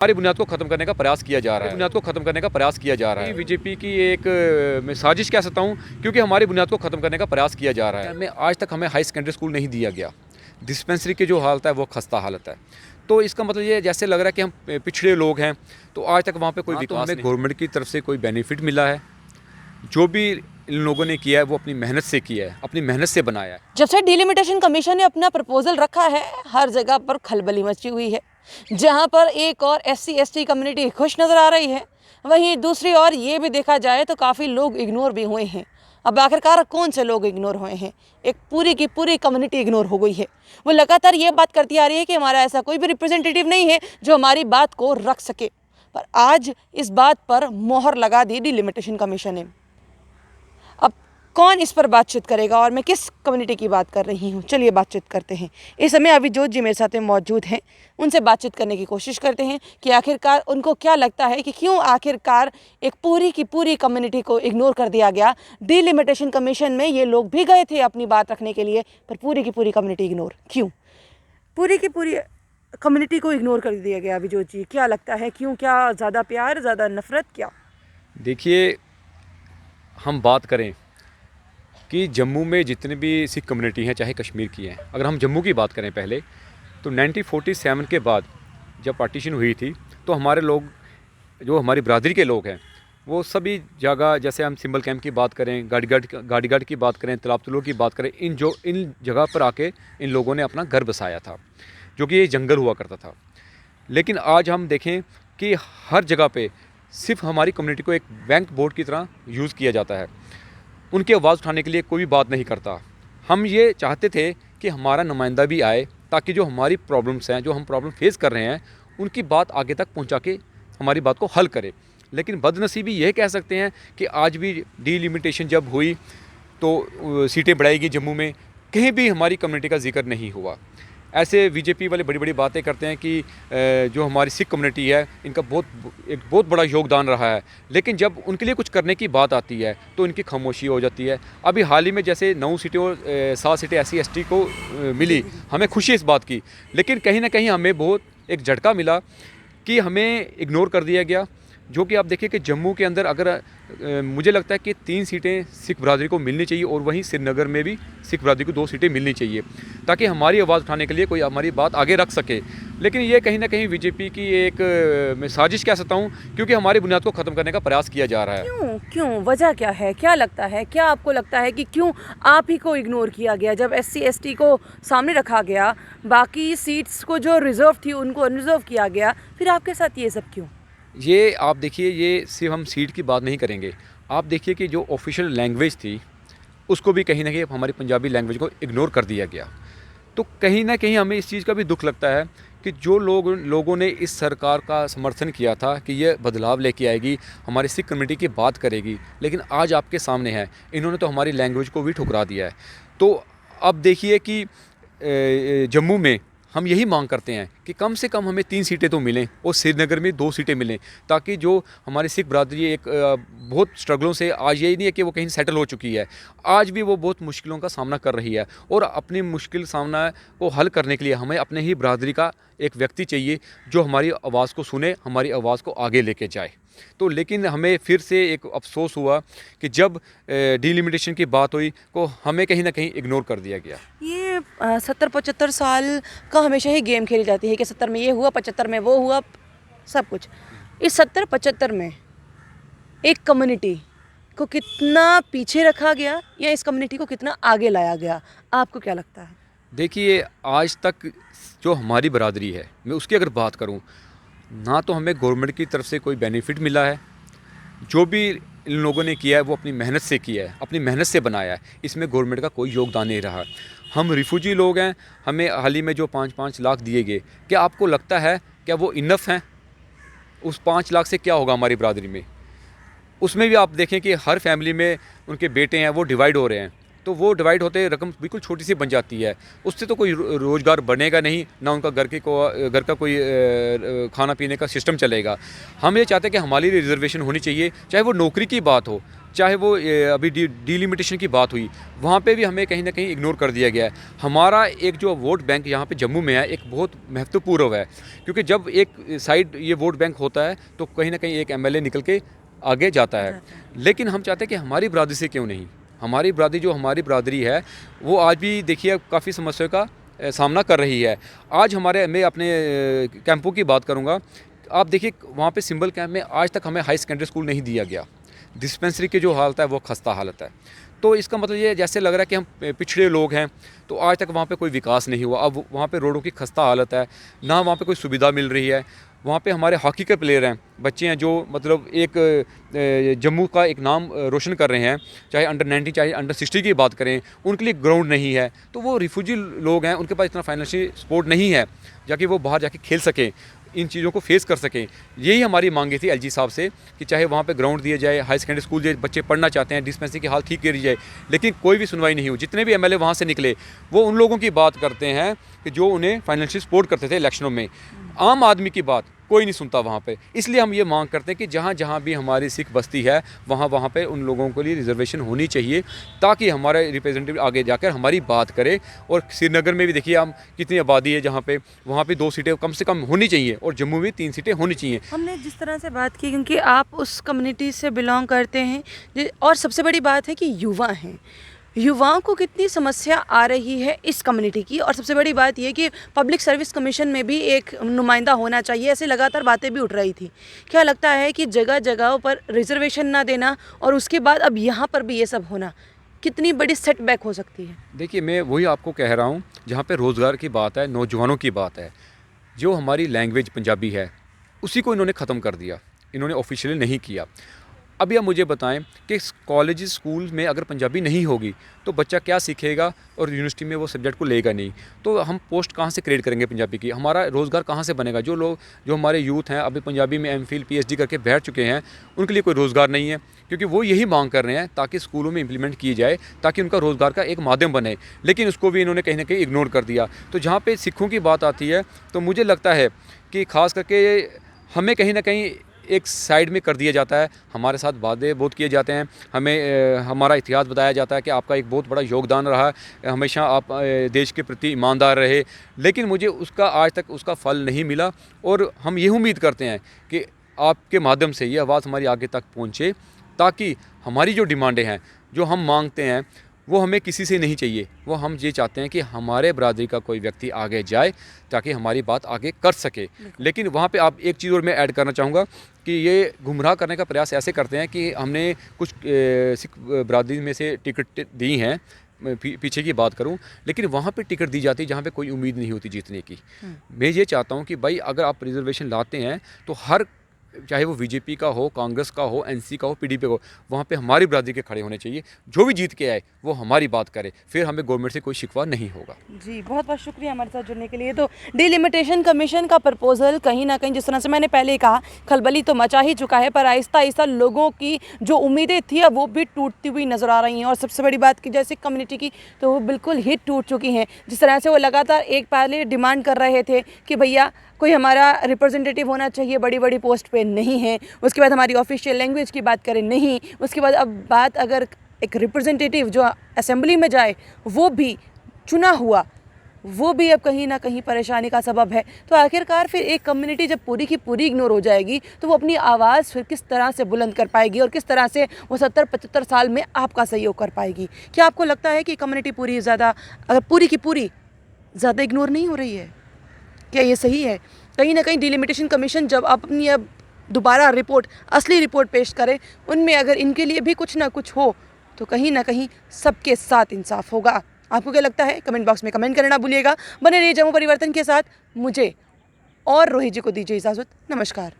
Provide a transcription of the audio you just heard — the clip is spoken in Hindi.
हमारी बुनियाद को ख़त्म करने का प्रयास किया जा रहा है। बुनियाद को ख़त्म करने का प्रयास किया जा रहा है। बीजेपी की एक मैं साजिश कह सकता हूँ, क्योंकि हमारी बुनियाद को ख़त्म करने का प्रयास किया जा रहा है। हमें आज तक हाई सेकेंडरी स्कूल नहीं दिया गया। डिस्पेंसरी की जो हालत है वो खस्ता हालत है। तो इसका मतलब ये जैसे लग रहा है कि हम पिछड़े लोग हैं, तो आज तक वहाँ पे कोई विकास नहीं। गवर्नमेंट की तरफ से कोई बेनिफिट मिला है? जो भी इन लोगों ने किया है वो अपनी मेहनत से किया है, अपनी मेहनत से बनाया है। जब से डिलिमिटेशन कमीशन ने अपना प्रपोजल रखा है, हर जगह पर खलबली मची हुई है। जहां पर एक और एससी एसटी कम्युनिटी खुश नज़र आ रही है, वहीं दूसरी ओर ये भी देखा जाए तो काफ़ी लोग इग्नोर भी हुए हैं। अब आखिरकार कौन से लोग इग्नोर हुए हैं? एक पूरी की पूरी कम्युनिटी इग्नोर हो गई है। वो लगातार ये बात करती आ रही है कि हमारा ऐसा कोई भी रिप्रेजेंटेटिव नहीं है जो हमारी बात को रख सके। पर आज इस बात पर मोहर लगा दी डिलिमिटेशन कमीशन ने। अब कौन इस पर बातचीत करेगा और मैं किस कम्युनिटी की बात कर रही हूँ, चलिए बातचीत करते हैं। इस समय अभिजोत जी मेरे साथ में मौजूद हैं, उनसे बातचीत करने की कोशिश करते हैं कि आखिरकार उनको क्या लगता है कि क्यों आखिरकार एक पूरी की पूरी कम्युनिटी को इग्नोर कर दिया गया। डिलिमिटेशन कमीशन में ये लोग भी गए थे अपनी बात रखने के लिए, पर पूरी की पूरी कम्युनिटी इग्नोर क्यों? पूरी की पूरी कम्युनिटी को इग्नोर कर दिया गया। अभिजोत जी क्या लगता है क्यों? क्या ज़्यादा प्यार, ज़्यादा नफरत, क्या? देखिए, हम बात करें कि जम्मू में जितनी भी सिख कम्युनिटी हैं, चाहे कश्मीर की हैं, अगर हम जम्मू की बात करें पहले, तो 1947 के बाद जब पार्टीशन हुई थी, तो हमारे लोग, जो हमारी बरादरी के लोग हैं, वो सभी जगह, जैसे हम सिंबल कैंप की बात करें, गाड़ीघाट की बात करें, तालाब तुलो की बात करें, इन जगह पर आके इन लोगों ने अपना घर बसाया था, जो कि ये जंगल हुआ करता था। लेकिन आज हम देखें कि हर जगह पे सिर्फ हमारी कम्युनिटी को एक बैंक बोर्ड की तरह यूज़ किया जाता है। उनकी आवाज़ उठाने के लिए कोई बात नहीं करता। हम ये चाहते थे कि हमारा नुमाइंदा भी आए, ताकि जो हमारी प्रॉब्लम्स हैं, जो हम प्रॉब्लम फेस कर रहे हैं, उनकी बात आगे तक पहुंचा के हमारी बात को हल करे। लेकिन बदनसीबी ये कह सकते हैं कि आज भी डिलिमिटेशन जब हुई तो सीटें बढ़ाई गई जम्मू में, कहीं भी हमारी कम्युनिटी का जिक्र नहीं हुआ। ऐसे बीजेपी वाले बड़ी बड़ी बातें करते हैं कि जो हमारी सिख कम्युनिटी है, इनका एक बहुत बड़ा योगदान रहा है, लेकिन जब उनके लिए कुछ करने की बात आती है तो इनकी खामोशी हो जाती है। अभी हाल ही में जैसे 9 सीटें और 7 सीटें SC ST को मिली, हमें खुशी इस बात की, लेकिन कहीं ना कहीं हमें बहुत एक झटका मिला कि हमें इग्नोर कर दिया गया। जो कि आप देखिए कि जम्मू के अंदर अगर मुझे लगता है कि 3 सीटें सिख बरादरी को मिलनी चाहिए, और वहीं श्रीनगर में भी सिख बरादरी को 2 सीटें मिलनी चाहिए, ताकि हमारी आवाज़ उठाने के लिए कोई हमारी बात आगे रख सके। लेकिन ये कहीं ना कहीं बीजेपी की एक मैं साजिश कह सकता हूँ, क्योंकि हमारी बुनियाद को ख़त्म करने का प्रयास किया जा रहा है। क्यों वजह क्या है? क्या लगता है, क्या आपको लगता है कि क्यों आप ही को इग्नोर किया गया? जब SC ST को सामने रखा गया, बाकी सीट्स को जो रिजर्व थी उनको अनरिजर्व किया गया, फिर आपके साथ ये सब क्यों? ये आप देखिए, ये सिर्फ हम सीट की बात नहीं करेंगे। आप देखिए कि जो ऑफिशियल लैंग्वेज थी, उसको भी कहीं ना कहीं हमारी पंजाबी लैंग्वेज को इग्नोर कर दिया गया। तो कहीं ना कहीं हमें इस चीज़ का भी दुख लगता है कि जो लोगों ने इस सरकार का समर्थन किया था कि ये बदलाव लेके आएगी, हमारी सिख कम्युनिटी की बात करेगी, लेकिन आज आपके सामने है, इन्होंने तो हमारी लैंग्वेज को भी ठुकरा दिया है। तो अब देखिए कि जम्मू में हम यही मांग करते हैं कि कम से कम हमें 3 सीटें तो मिलें, और श्रीनगर में 2 सीटें मिलें, ताकि जो हमारी सिख बरादरी एक बहुत स्ट्रगलों से, आज यही नहीं है कि वो कहीं सेटल हो चुकी है, आज भी वो बहुत मुश्किलों का सामना कर रही है, और अपनी मुश्किल सामना को हल करने के लिए हमें अपने ही बरादरी का एक व्यक्ति चाहिए जो हमारी आवाज़ को सुने, हमारी आवाज़ को आगे लेके जाए। तो लेकिन हमें फिर से एक अफसोस हुआ कि जब डिलिमिटेशन की बात हुई तो हमें कहीं ना कहीं इग्नोर कर दिया गया। ये 70-75 साल का हमेशा ही गेम खेली जाती है कि 70 में ये हुआ, 75 में वो हुआ, सब कुछ। इस 70-75 में एक कम्युनिटी को कितना पीछे रखा गया या इस कम्युनिटी को कितना आगे लाया गया, आपको क्या लगता है? देखिए, आज तक जो हमारी बरादरी है, मैं उसकी अगर बात करूं, ना तो हमें गवर्नमेंट की तरफ से कोई बेनिफिट मिला है। जो भी इन लोगों ने किया है वो अपनी मेहनत से किया है, अपनी मेहनत से बनाया है, इसमें गवर्नमेंट का कोई योगदान नहीं रहा। हम रिफ्यूजी लोग हैं, हमें हाल ही में जो 5-5 लाख दिए गए, क्या आपको लगता है क्या वो इनफ हैं? उस 5 लाख से क्या होगा हमारी बरादरी में? उसमें भी आप देखें कि हर फैमिली में उनके बेटे हैं, वो डिवाइड हो रहे हैं। तो वो डिवाइड होते रकम बिल्कुल छोटी सी बन जाती है, उससे तो कोई रोज़गार बनेगा नहीं, ना उनका घर का कोई खाना पीने का सिस्टम चलेगा। हम ये चाहते हैं कि हमारी रिजर्वेशन होनी चाहिए, चाहे वो नौकरी की बात हो, चाहे वो अभी डिलिमिटेशन की बात हुई, वहाँ पे भी हमें कहीं ना कहीं इग्नोर कर दिया गया है। हमारा एक जो वोट बैंक यहाँ पे जम्मू में है, एक बहुत महत्वपूर्ण है, क्योंकि जब एक साइड ये वोट बैंक होता है तो कहीं ना कहीं एक एमएलए निकल के आगे जाता है। लेकिन हम चाहते हैं कि हमारी बरादरी से क्यों नहीं, हमारी बरादरी है वो आज भी देखिए काफ़ी समस्याओं का सामना कर रही है। आज मैं अपने कैंपों की बात करूँगा, आप देखिए वहाँ पे सिंबल कैंप में आज तक हमें हाई सेकेंडरी स्कूल नहीं दिया गया। डिस्पेंसरी की जो हालत है वो खस्ता हालत है। तो इसका मतलब ये जैसे लग रहा है कि हम पिछड़े लोग हैं, तो आज तक वहाँ पे कोई विकास नहीं हुआ। अब वहाँ पे रोडों की खस्ता हालत है, ना वहाँ पे कोई सुविधा मिल रही है। वहाँ पे हमारे हॉकी के प्लेयर हैं, बच्चे हैं जो मतलब एक जम्मू का एक नाम रोशन कर रहे हैं, चाहे अंडर 19 चाहे अंडर 60 की बात करें, उनके लिए ग्राउंड नहीं है। तो वो रिफ्यूजी लोग हैं, उनके पास इतना फाइनेंशियल सपोर्ट नहीं है जाकि वो बाहर जाके खेल सकें, इन चीज़ों को फेस कर सकें। यही हमारी मांगी थी एलजी साहब से कि चाहे वहाँ पे ग्राउंड दिए जाए, हाई सेकेंडरी स्कूल जो बच्चे पढ़ना चाहते हैं, डिस्पेंसरी की हाल ठीक करी जाए, लेकिन कोई भी सुनवाई नहीं हुई। जितने भी एमएलए वहाँ से निकले वो उन लोगों की बात करते हैं कि जो उन्हें फाइनेंशियल सपोर्ट करते थे इलेक्शनों में। आम आदमी की बात कोई नहीं सुनता वहाँ पे। इसलिए हम ये मांग करते हैं कि जहाँ जहाँ भी हमारी सिख बस्ती है वहाँ पे उन लोगों के लिए रिजर्वेशन होनी चाहिए, ताकि हमारा रिप्रेजेंटेटिव आगे जाकर हमारी बात करे। और श्रीनगर में भी देखिए हम कितनी आबादी है जहाँ पे, वहाँ पे 2 सीटें कम से कम होनी चाहिए और जम्मू में 3 सीटें होनी चाहिए। हमने जिस तरह से बात की, क्योंकि आप उस कम्युनिटी से बिलोंग करते हैं, और सबसे बड़ी बात है कि युवा हैं, युवाओं को कितनी समस्या आ रही है इस कम्युनिटी की। और सबसे बड़ी बात यह कि पब्लिक सर्विस कमीशन में भी एक नुमाइंदा होना चाहिए, ऐसे लगातार बातें भी उठ रही थी। क्या लगता है कि जगह जगहों पर रिजर्वेशन ना देना और उसके बाद अब यहाँ पर भी ये सब होना कितनी बड़ी सेटबैक हो सकती है? देखिए मैं वही आपको कह रहा हूँ, जहाँ पे रोज़गार की बात है, नौजवानों की बात है, जो हमारी लैंग्वेज पंजाबी है उसी को इन्होंने ख़त्म कर दिया, इन्होंने ऑफिशियली नहीं किया। अभी आप मुझे बताएं कि कॉलेज स्कूल में अगर पंजाबी नहीं होगी तो बच्चा क्या सीखेगा और यूनिवर्सिटी में वो सब्जेक्ट को लेगा नहीं, तो हम पोस्ट कहाँ से क्रिएट करेंगे पंजाबी की, हमारा रोज़गार कहाँ से बनेगा? जो हमारे यूथ हैं अभी पंजाबी में एमफिल पीएचडी करके बैठ चुके हैं, उनके लिए कोई रोज़गार नहीं है, क्योंकि वो यही मांग कर रहे हैं ताकि स्कूलों में इम्प्लीमेंट की जाए, ताकि उनका रोज़गार का एक माध्यम बने। लेकिन उसको भी इन्होंने कहीं ना कहीं इग्नोर कर दिया। तो जहाँ पर सिखों की बात आती है तो मुझे लगता है कि ख़ास करके हमें कहीं ना कहीं एक साइड में कर दिया जाता है। हमारे साथ वादे बहुत किए जाते हैं, हमें हमारा इतिहास बताया जाता है कि आपका एक बहुत बड़ा योगदान रहा, हमेशा आप देश के प्रति ईमानदार रहे, लेकिन मुझे उसका आज तक उसका फल नहीं मिला। और हम ये उम्मीद करते हैं कि आपके माध्यम से ये आवाज़ हमारी आगे तक पहुँचे, ताकि हमारी जो डिमांडें हैं, जो हम मांगते हैं, वो हमें किसी से नहीं चाहिए। वो हम ये चाहते हैं कि हमारे बरादरी का कोई व्यक्ति आगे जाए ताकि हमारी बात आगे कर सके। लेकिन वहाँ पे आप एक चीज़ और मैं ऐड करना चाहूँगा कि ये गुमराह करने का प्रयास ऐसे करते हैं कि हमने कुछ सिख बरादरी में से टिकट दी हैं, पीछे की बात करूं, लेकिन वहाँ पे टिकट दी जाती है जहाँ पे कोई उम्मीद नहीं होती जीतने की। मैं ये चाहता हूँ कि भाई अगर आप रिजर्वेशन लाते हैं तो हर, चाहे वो बीजेपी का हो, कांग्रेस का हो, एनसी का हो, पीडीपी का हो, वहाँ पे हमारी बरादरी के खड़े होने चाहिए। जो भी जीत के आए वो हमारी बात करे, फिर हमें गवर्नमेंट से कोई शिकवा नहीं होगा। जी बहुत बहुत शुक्रिया हमारे साथ जुड़ने के लिए। तो डिलिमिटेशन कमीशन का प्रपोजल कहीं ना कहीं, जिस तरह से मैंने पहले कहा, खलबली तो मचा ही चुका है, पर आहिस्ता आहिस्ता लोगों की जो उम्मीदें थी वो भी टूटती हुई नज़र आ रही हैं। और सबसे बड़ी बात की जैसे कम्युनिटी की, तो वो बिल्कुल ही टूट चुकी हैं। जिस तरह से वो लगातार एक पहले डिमांड कर रहे थे कि भैया कोई हमारा रिप्रेजेंटेटिव होना चाहिए, बड़ी बड़ी पोस्ट पे नहीं है, उसके बाद हमारी ऑफिशियल लैंग्वेज की बात करें नहीं, उसके बाद अब बात अगर एक रिप्रेजेंटेटिव जो असेंबली में जाए वो भी चुना हुआ, वो भी अब कहीं ना कहीं परेशानी का सबब है। तो आखिरकार फिर एक कम्युनिटी जब पूरी की पूरी इग्नोर हो जाएगी तो वो अपनी आवाज़ फिर किस तरह से बुलंद कर पाएगी और किस तरह से वो 70-75 साल में आपका सहयोग कर पाएगी? क्या आपको लगता है कि कम्युनिटी पूरी ज़्यादा, अगर पूरी की पूरी ज़्यादा इग्नोर नहीं हो रही है? क्या ये सही है? कहीं ना कहीं डिलिमिटेशन कमीशन जब अपनी अब दोबारा रिपोर्ट, असली रिपोर्ट पेश करे, उनमें अगर इनके लिए भी कुछ ना कुछ हो तो कहीं ना कहीं सबके साथ इंसाफ होगा। आपको क्या लगता है? कमेंट बॉक्स में कमेंट करना ना भूलिएगा। बने रहिए जम्मू परिवर्तन के साथ। मुझे और रोहित जी को दीजिए इजाज़त। नमस्कार।